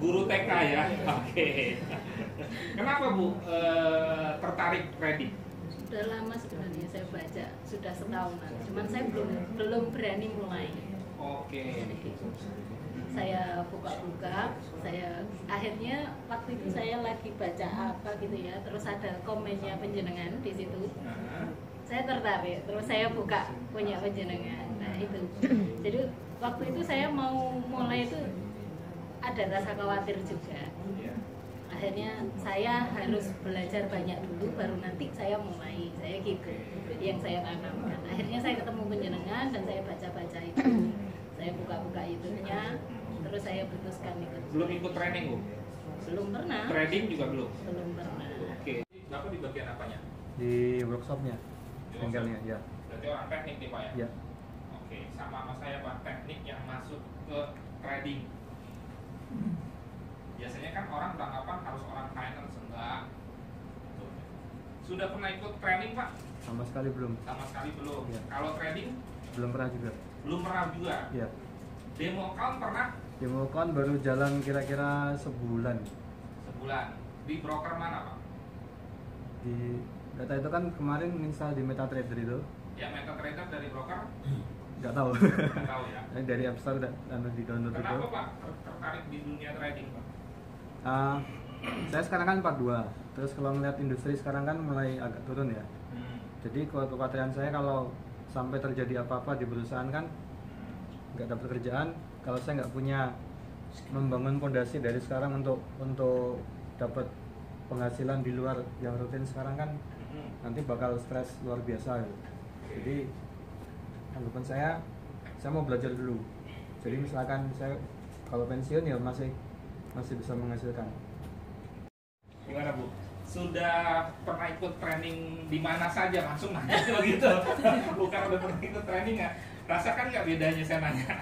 Guru TK ya, oke. Kenapa Bu tertarik trading? Sudah lama sebenarnya saya baca, sudah setahunan. Cuman saya belum berani mulai. Oke. Saya buka-buka, saya akhirnya waktu itu saya lagi baca apa gitu ya, terus ada komennya penjenengan di situ. Saya tertarik, terus saya buka punya penjenengan. Nah itu. Jadi waktu itu saya mau mulai itu ada rasa khawatir juga. Akhirnya saya harus belajar banyak dulu, baru nanti saya mulai, saya gitu yang saya tanamkan. Akhirnya saya ketemu penjenengan dan saya baca-baca itu, saya buka-buka itunya, terus saya putuskan ikut. Belum ikut training Bu? Belum pernah. Trading juga belum? Belum pernah. Oke. Bapak di bagian apanya? Di workshopnya, tinggalnya ya. Berarti orang teknik nih Pak ya? Ya. Oke, sama saya Pak, teknik yang masuk ke trading. Biasanya kan orang beranggapan harus orang finance, enggak. Sudah pernah ikut training Pak? Sama sekali belum. Sama sekali belum. Ya. Kalau trading? Belum pernah juga. Belum pernah juga. Ya. Demo account pernah? Demo account baru jalan kira-kira sebulan. Sebulan. Di broker mana Pak? Di data itu kan kemarin install di MetaTrader itu. Ya MetaTrader dari broker? Nggak tahu. Nggak tahu ya. Dari App Store dan di download itu. Kenapa Pak tertarik di dunia trading Pak? Saya sekarang kan 42. Terus kalau melihat industri sekarang kan mulai agak turun ya. Jadi kekhawatiran saya kalau sampai terjadi apa-apa di perusahaan kan nggak dapat kerjaan, kalau saya nggak punya membangun fondasi dari sekarang untuk dapat penghasilan di luar yang rutin sekarang kan nanti bakal stres luar biasa gitu. Jadi anggapan saya mau belajar dulu. Jadi misalkan saya kalau pensiun ya masih bisa menghasilkan. Gimana Bu? Sudah pernah ikut training di mana saja? Langsung nanya begitu. Bukan udah pernah ikut training ya? Rasakan nggak bedanya saya nanya?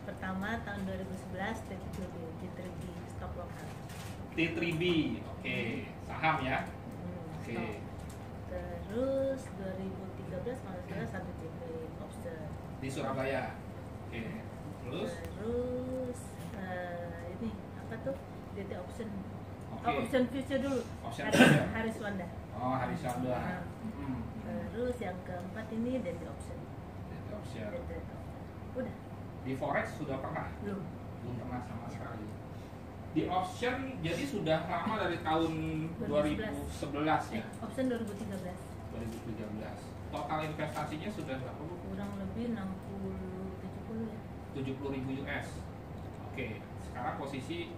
Pertama tahun 2011 T3B stok lokal. T3B, oke. Saham ya? Oke. Terus 2013 kalau salah satu JP option Di Surabaya. Oke. Terus ini apa tuh DT option. Oke. Oh, option future dulu. Option future. Haris Wanda. Oh, Haris Wanda. Terus yang keempat ini DT option. DT option. Udah. Di forex sudah pernah? Belum. Belum pernah sama sekali. Di option jadi sudah lama dari tahun 2011 ya? Option 2013. 2013. Total investasinya sudah berapa Bu? Kurang lebih 60-70 ya. 70.000 US. Oke, sekarang posisi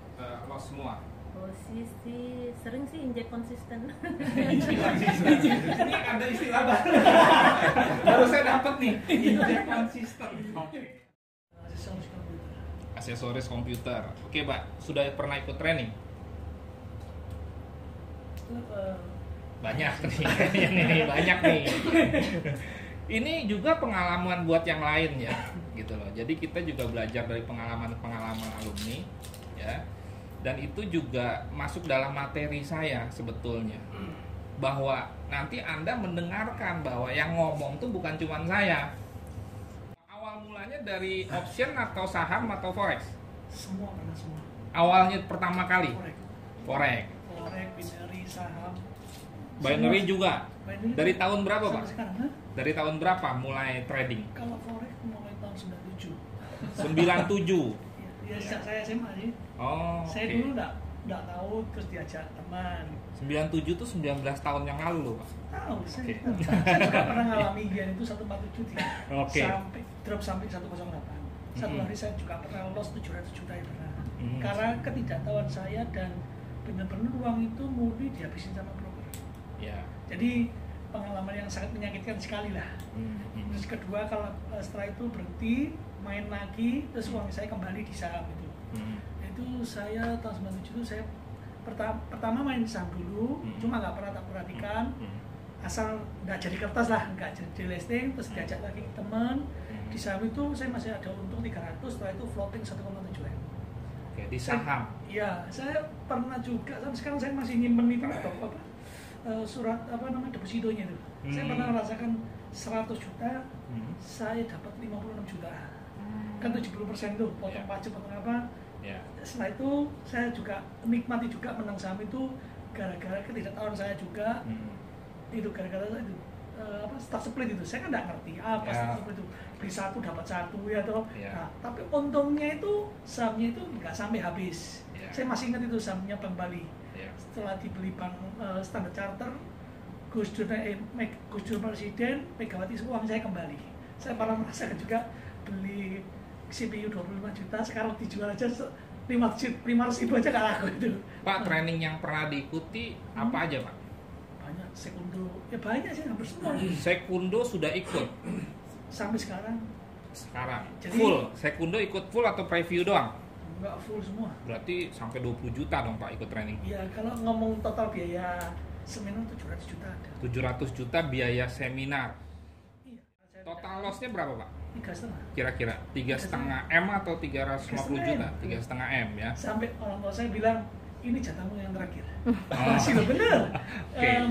loss semua. Posisi sering sih injek konsisten. Ini ada istilah baru. Baru saya dapat nih. Injek konsisten. Oke. Aksesoris komputer. Oke, Pak. Sudah pernah ikut training? Banyak nih. Ini banyak nih. Ini juga pengalaman buat yang lain ya, gitu loh. Jadi kita juga belajar dari pengalaman-pengalaman alumni, ya. Dan itu juga masuk dalam materi saya sebetulnya. Bahwa nanti Anda mendengarkan bahwa yang ngomong tuh bukan cuma saya. Awal mulanya dari option atau saham atau forex? Semua pernah semua. Awalnya pertama kali? Forex, binary, saham. Binary juga? Binary dari tahun berapa Pak? Sekarang, ha? Dari tahun berapa mulai trading? Kalau forex mulai tahun 97. 97? Ya sejak saya SMA sih. Oh, saya dulu enggak tahu, terus diajak teman. 97 tuh 19 tahun yang lalu loh Pak? Tahu, saya Oke. tahu. Saya juga pernah ngalami gian itu 147 Oke. sampai drop sampai 108. Satu hari saya juga pernah loss 700 juta ya pernah. Hmm. Karena ketidaktahuan saya dan benar-benar uang itu murni dihabisin sama broker. Ya. Jadi pengalaman yang sangat menyakitkan sekali lah. Terus kedua, kalau setelah itu berhenti main lagi, terus uang saya kembali di saham itu. Itu saya tahun 97 itu saya pertama main saham dulu, cuma nggak pernah tak perhatikan. Asal nggak jadi kertas lah, nggak jadi listing, terus diajak lagi ke teman. Di saham itu saya masih ada untung 300, setelah itu floating 1,7 M. Oke, di saham. Iya, saya pernah juga, sampai sekarang saya masih nyimpen itu surat apa namanya depositonya itu. Saya pernah merasakan 100 juta, saya dapat 56 juta. Kan 70% tuh, potong pajak, potong apa. Setelah itu saya juga nikmati juga menang saham itu gara-gara ketidaktahuan saya juga. Itu gara-gara itu stock split itu. Saya kan nggak ngerti apa stock split itu. Beli satu dapat satu ya toh. Nah, tapi untungnya itu sahamnya itu nggak sampai habis. Saya masih ingat itu sahamnya Bank Bali. Setelah dibeli Bank Standard Chartered, Gus Dur Presiden, Megawati, uang saya kembali. Saya pernah merasakan juga beli CPU 25 juta, sekarang dijual aja 500 ribu aja nggak laku itu. Pak, training yang pernah diikuti apa aja, Pak? Banyak, Sekundo, ya banyak sih, hampir semua. Sekundo sudah ikut? Sampai sekarang. Sekarang? Jadi, full? Sekundo ikut full atau preview doang? Enggak full semua. Berarti sampai 20 juta dong Pak ikut training? Iya, kalau ngomong total biaya seminar 700 juta ada. 700 juta biaya seminar. Iya. Total loss-nya berapa Pak? 3,5. Kira-kira 3,5 M atau 350 juta? 3,5 M ya. Sampai orang tua saya bilang, ini jatahmu yang terakhir. Masih loh, bener.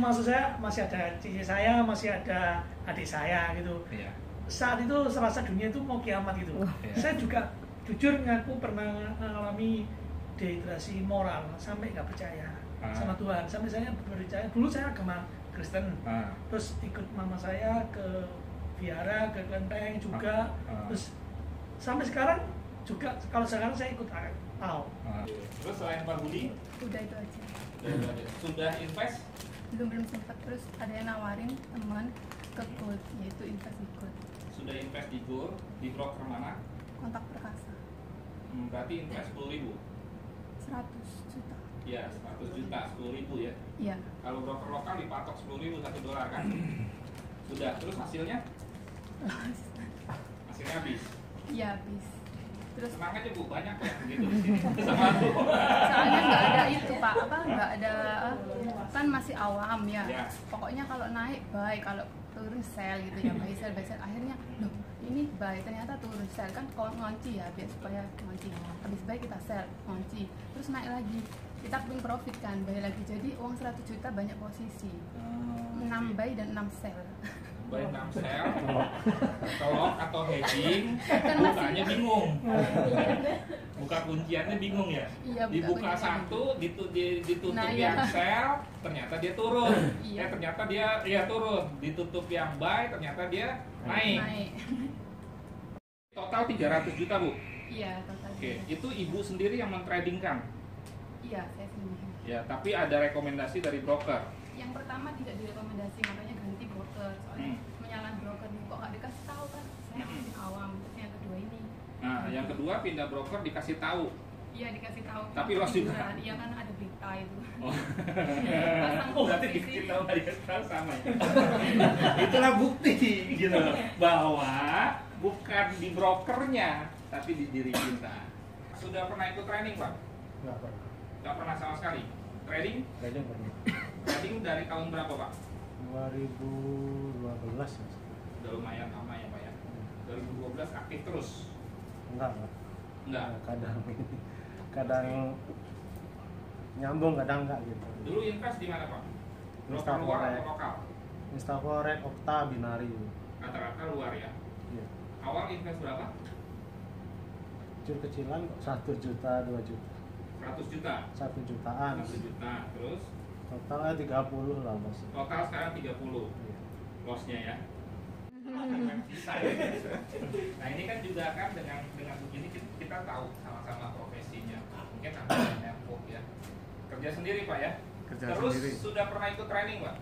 Maksud saya masih ada cici saya, masih ada adik saya gitu. Iya. Saat itu serasa dunia itu mau kiamat gitu. Saya juga jujur ngaku pernah mengalami dehidrasi moral sampai nggak percaya sama Tuhan. Sampai saya percaya, dulu saya agama Kristen, terus ikut mama saya ke Vihara, ke Kelenteng juga, terus sampai sekarang juga kalau sekarang saya ikut tahu. Terus selain Pak Budi, Udah itu aja. sudah invest? Belum sempat, terus ada yang nawarin teman ke Gold, yaitu invest di Gold. Sudah invest di Gold, di broker mana? Kontak Perkasa. Berarti invest 10.000? 100 juta. Ya, 100 juta, 10.000 ya. Iya. Kalau broker lokal dipatok 10.000 $1 kan? Sudah, terus hasilnya? Hasilnya habis? Iya, habis. Terus Senang aja Bu, banyak kok yang begitu di sini sama aku. soalnya nggak ada itu Pak, nggak ada, kan masih awam ya. Pokoknya kalau naik buy, kalau turun sell gitu ya, buy sell. Akhirnya loh ini buy, ternyata turun sell, kan kalau ngunci ya biar supaya ngunci. Habis buy kita sell, ngunci, terus naik lagi, kita ping profit kan, buy lagi. Jadi uang 100 juta banyak posisi, 6 buy dan 6 sell. Buy 6 sell, tolong atau hedging, Kan bukanya bingung. Buka kunciannya bingung ya. Iya, Dibuka kunciannya satu, ditutup Nah, yang iya. sell, ternyata dia turun. Iya. Ternyata dia turun. Ditutup yang buy, ternyata dia naik. Total 300 juta Bu. Iya, total. Oke, itu Ibu sendiri yang mentradingkan. Iya, saya sendiri. Ya, tapi ada rekomendasi dari broker. Yang pertama tidak direkomendasi, makanya ganti broker. Soalnya menyalah broker nih, kok nggak dikasih tahu kan? Saya masih awam. Terus yang kedua ini. Nah, yang kedua pindah broker dikasih tahu. Iya, dikasih tahu. Tapi loss juga. Iya kan ada berita itu. Oh, berarti dikasih tahu dari tahu sama ya. Itulah bukti gitu loh, bahwa bukan di brokernya, tapi di diri kita. Sudah pernah ikut training, Pak? Nggak pernah. Nggak pernah sama sekali. Trading? Trading pernah. Trading dari tahun berapa, Pak? 2012 Mas. Udah lumayan lama ya, Pak ya. 2012 aktif terus? Enggak, Pak. Enggak. Kadang nyambung, kadang enggak gitu. Dulu invest di mana, Pak? Broker Instaforex. luar atau lokal? Instaforex, Okta, Binari. Rata-rata luar ya. Iya. Awal invest berapa? Kecil-kecilan kok 1 juta, 2 juta. 100 juta? 1 jutaan. 1 juta, terus? Totalnya 30 lah, Mas. Total sekarang 30 Iya. lossnya ya. Bisa ya. Nah ini kan juga kan dengan begini kita tahu sama-sama profesinya. Mungkin ada network ya. Kerja sendiri Pak ya. Kerja Terus sendiri. sudah pernah ikut training Pak?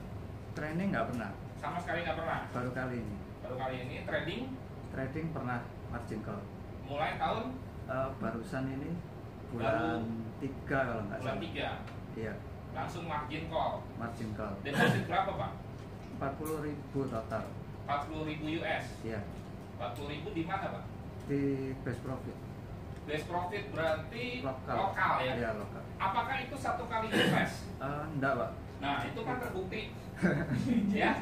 Training nggak pernah, Sama sekali nggak pernah. baru kali ini. Baru kali ini trading Trading pernah margin call. Mulai tahun Barusan ini bulan 3 kalau nggak bulan salah. 3. Iya, Langsung margin call. margin call. Deposit berapa, Pak? 40.000 total. 40.000 US. Iya, 40.000 di mana, Pak? di base profit. Base profit berarti Lokal. ya. Iya, lokal. Apakah itu satu kali invest? Enggak, Pak. Nah, itu kan terbukti. Ya.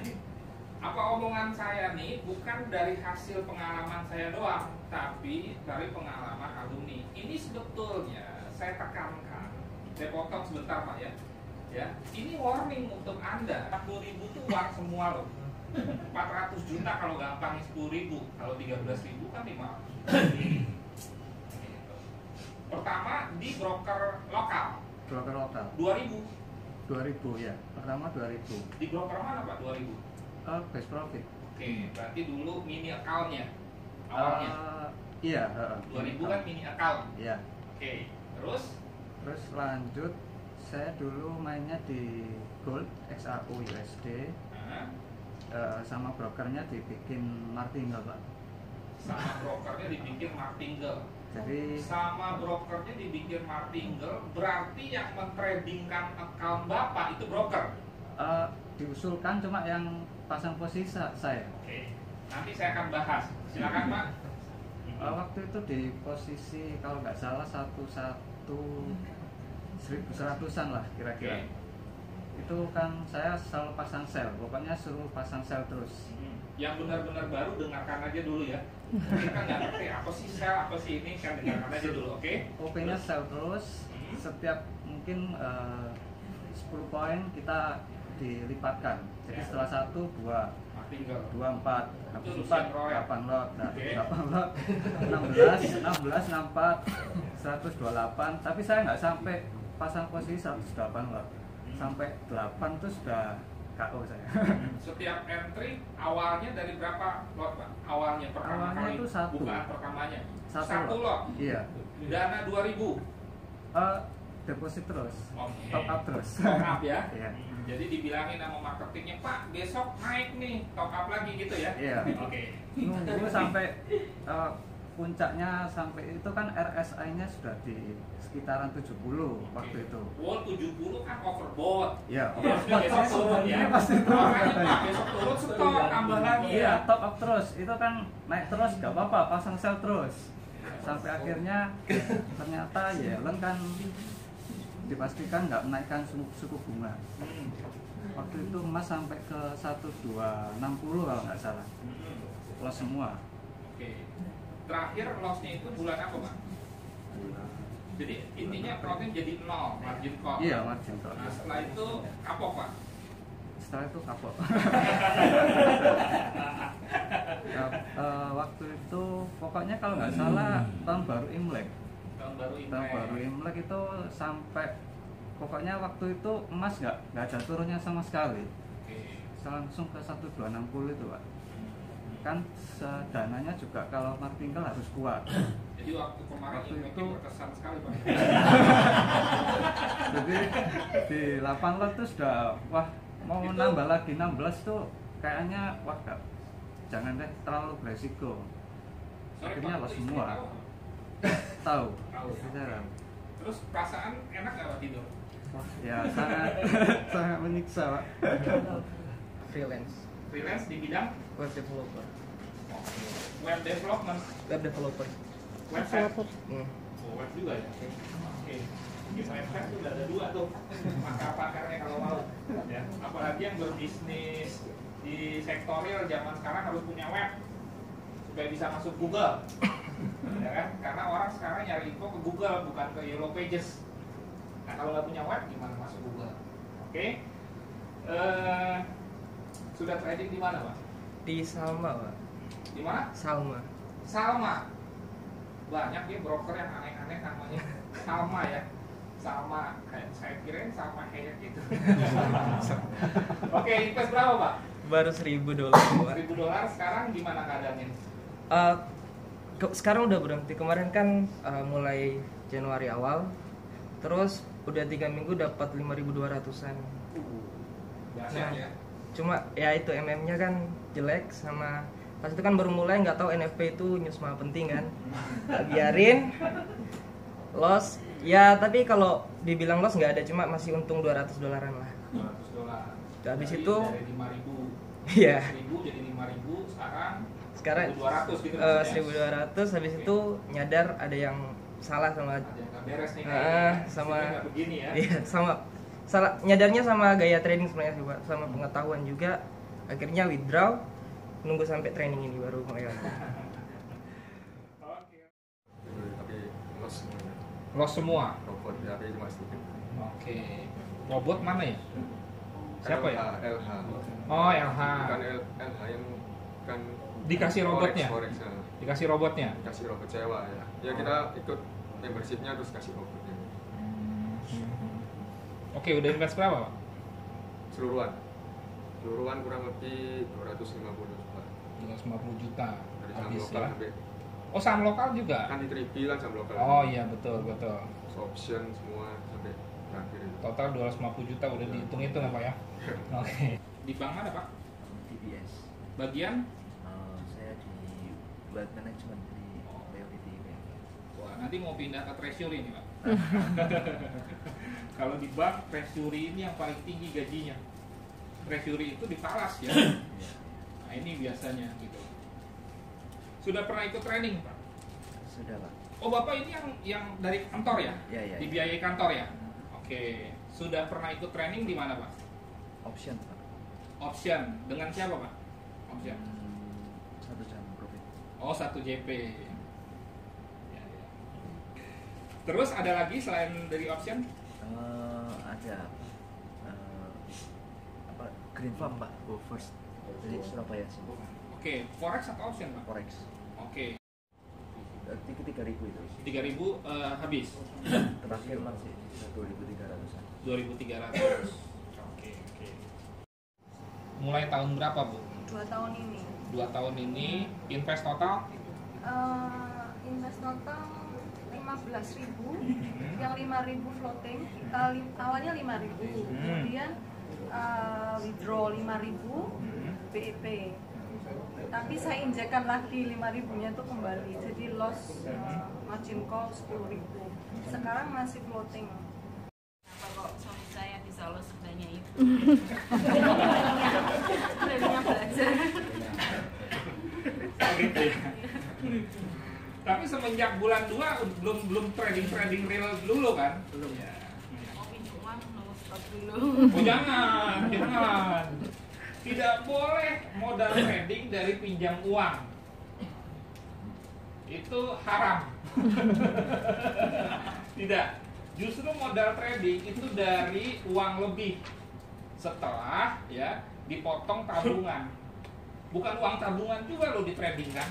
Apa omongan saya nih bukan dari hasil pengalaman saya doang, tapi dari pengalaman alumni. Ini sebetulnya saya tekankan. Saya potong sebentar, Pak ya. Ya, ini warning untuk Anda. 40.000 itu uang semua loh. 400 juta kalau gampang 10.000, kalau 13.000 kan 5. Pertama di broker lokal Broker lokal 2.000. 2000 ya. Pertama 2000. Di broker mana, Pak? 2.000. Base profit. Oke, berarti dulu mini account-nya awalnya. Iya, 2000 kan mini account. Iya. Oke, terus Terus lanjut saya dulu mainnya di Gold XAU USD. nah, Sama brokernya dibikin martingale, Pak. sama brokernya dibikin martingale. Jadi Sama brokernya dibikin martingale, berarti yang mentradingkan account Bapak itu broker. diusulkan cuma yang pasang posisi saya. Oke, nanti saya akan bahas. Silakan, Pak. Waktu itu di posisi kalau nggak salah 1.100-an lah kira-kira. Oke. Itu kan saya selalu pasang sell, pokoknya suruh pasang sell terus. Yang benar-benar baru dengarkan aja dulu ya. Kita nggak ngerti apa sih sell, apa sih ini, kan dengarkan aja dulu, oke? OP-nya sell terus, setiap mungkin 10 poin kita dilipatkan. Jadi setelah 1, 2, Martingale. 24, habis Itu 4, Lucian Roy. 8 lot, nah, Oke. 8 lot, 16, 64, 128. Tapi saya nggak sampai pasang posisi 108 lot, sampai 8 tuh sudah KO saya. Setiap entry awalnya dari berapa lot, Pak? Awalnya pertama Awalnya kali itu 1. bukaan pertamanya. Satu Satu lot. Iya. Dana 2.000. Deposit terus, Oke. top up terus. Top up ya. Iya. Jadi dibilangin sama marketingnya, Pak, besok naik nih, top up lagi gitu ya. Iya. Oke. Nunggu sampai puncaknya, sampai itu kan RSI-nya sudah di sekitaran 70 waktu itu. Wall 70 kan overbought. Ya, Maksudnya besok turun ya. Ini pasti turun Makanya, katanya. Pak, besok turun stop, tambah lagi Iya, ya. top up terus. Itu kan naik terus, gak apa-apa, pasang sell terus. Sampai akhirnya ternyata Yellen kan dipastikan nggak menaikkan suku bunga. Waktu itu emas sampai ke 1260 kalau nggak salah. Loss semua. Oke. Terakhir lossnya itu bulan apa, Pak? Jadi intinya profit jadi 0, margin call. Iya, margin call. Nah, setelah itu kapok, Pak. Setelah itu kapok. Waktu itu pokoknya kalau nggak salah tahun baru Imlek. Tahun baru ini. Tahun baru Imlek itu sampai pokoknya waktu itu emas nggak ada turunnya sama sekali. Oke. Langsung ke 1260 itu, Pak. Kan dananya juga kalau martingale harus kuat. Jadi waktu kemarin Waktu Imlek itu- berkesan sekali, Pak. Jadi di 8 lot tuh sudah wah mau Itu- nambah lagi 16 tuh kayaknya wah gak, jangan deh terlalu beresiko. Sorry, Akhirnya Pak, loss itu semua. istri tahu? Tahu. Tahu. Bicara. Terus perasaan enak nggak, Pak, tidur? Wah, ya sangat sangat menyiksa, Pak. Freelance, Freelance di bidang web developer, web development, web developer. website. Hmm. Oh, web juga ya? Oke. Di website tuh udah ada 2 tuh pakar-pakarnya kalau mau. Ya. Apalagi yang berbisnis di sektor real zaman sekarang harus punya web supaya bisa masuk Google. Ya kan? Karena orang sekarang nyari info ke Google bukan ke Yellow Pages. Nah, kalau nggak punya web gimana masuk Google? Oke. Sudah trading di mana, Pak? Di Salma, Pak. Di mana? Salma. Salma. Banyak ya broker yang aneh-aneh namanya. Salma ya. Salma. Kayak saya kirain Salma kayak gitu. Oke, invest berapa, Pak? Baru $1.000, Pak. $1.000 sekarang gimana keadaannya? Sekarang udah berhenti. Kemarin kan mulai Januari awal, terus udah 3 minggu dapat 5.200-an. Banyak ya. Cuma ya itu MM-nya kan jelek, sama Pas itu kan baru mulai, nggak tahu NFP itu news maha penting kan. Tak biarin loss. Ya tapi kalau dibilang loss nggak ada, cuma masih untung $200 lah. $200. Habis Jadi itu dari 5.000. Iya. 1.000 jadi 5.000, Sekarang 1.200 gitu maksudnya. 1.200. Habis itu nyadar ada yang salah sama Ada yang nggak beres nih sama nggak begini ya. iya, sama salah nyadarnya sama gaya trading sebenarnya juga, sama pengetahuan juga. Akhirnya withdraw, nunggu sampai training ini baru mulai lagi. Oke. Tapi loss semuanya. Loss semua. Robot tapi cuma sedikit. Oke. Robot mana ya? Siapa ya? LH. Oh, LH. Bukan LH yang kan Dikasih robotnya? Forex, Dikasih robotnya. Kasih robot sewa ya. Ya kita ikut membershipnya terus kasih robotnya. Oke, udah invest berapa, Pak? Seluruhan kurang lebih 250 juta. 250 juta. Dari saham Habis lokal ya. sampai Oh, saham lokal juga? kan di Tripi lah saham lokal. Oh iya, betul. Option semua sampai terakhir itu. Total 250 juta udah dihitung-hitung ya, Pak ya? Oke. Di bank mana, Pak? TBS. Bagian? Saya di Wealth Management di Priority Bank. Wah, nanti mau pindah ke treasury nih, Pak. Kalau di bank, treasury ini yang paling tinggi gajinya. Treasury itu di Falas ya. Nah, ini biasanya gitu. Sudah pernah ikut training, Pak? Sudah, Pak. Oh, Bapak ini yang dari kantor ya? Iya. Dibiayai kantor ya? Oke. Sudah pernah ikut training di mana, Pak? Option, Pak. Option. Dengan siapa, Pak? Option. 1 jam profit. Oh, 1 JP. Ya. Terus ada lagi selain dari option? Ada Green Farm, Pak. Go first. Dari Surabaya sih. Oke, forex atau option, Pak? Forex. Oke. 3.000 itu. 3.000 habis. Terakhir masih 2.300-an. 2.300. Oke. Mulai tahun berapa, Bu? 2 tahun ini. 2 tahun ini invest total Invest total 15.000, yang 5.000 floating. Awalnya 5.000, kemudian withdraw 5.000 BEP. Tapi saya injekkan lagi 5.000-nya itu kembali, jadi loss margin call 10.000. Sekarang masih floating. Kenapa kok suami saya bisa lolos sebanyak itu? Training belajar. gitu ya. Tapi semenjak bulan 2 belum trading real dulu kan? Belum. Ya. Mau pinjam uang, mau stop dulu. Oh, jangan. Tidak boleh modal trading dari pinjam uang. Itu haram. Tidak. Justru modal trading itu dari uang lebih setelah ya dipotong tabungan. Bukan uang tabungan juga lo di trading kan?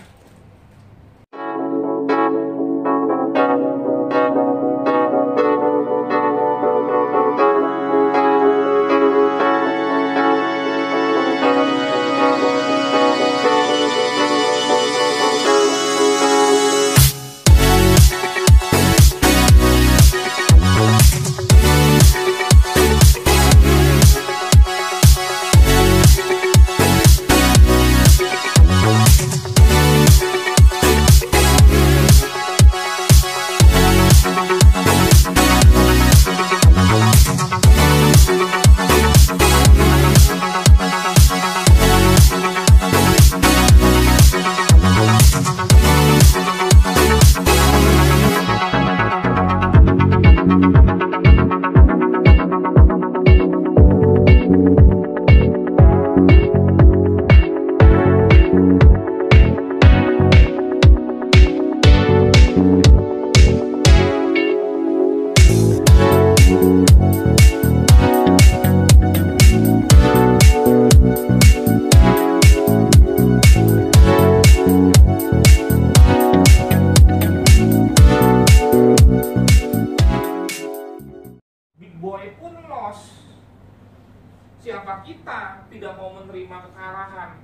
Siapa kita tidak mau menerima kekalahan?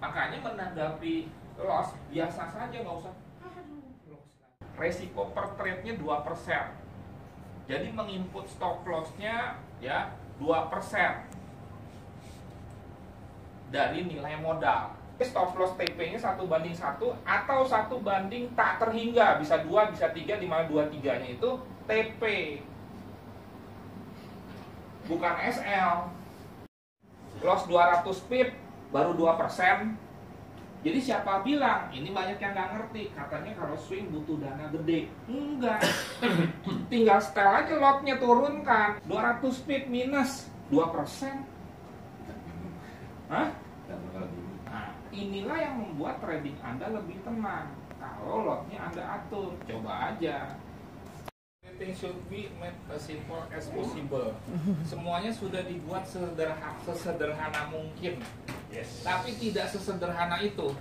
Makanya menanggapi loss biasa saja, nggak usah. Resiko per trade-nya 2%. Jadi menginput stop loss-nya ya 2%. dari nilai modal. Stop loss TP-nya 1:1 atau 1 tak terhingga, bisa 2, bisa 3, di mana 2/3-nya itu TP. Bukan SL. Loss 200 pip baru 2%. Jadi siapa bilang? Ini banyak yang nggak ngerti. Katanya kalau swing butuh dana gede. Enggak. Tinggal setel aja lotnya, turunkan. 200 pip minus 2%. Hah? Nah, inilah yang membuat trading Anda lebih tenang. Kalau lotnya Anda atur, coba aja. Everything should be made as simple as possible. Semuanya sudah dibuat sesederhana mungkin. Yes. Tapi tidak sesederhana itu.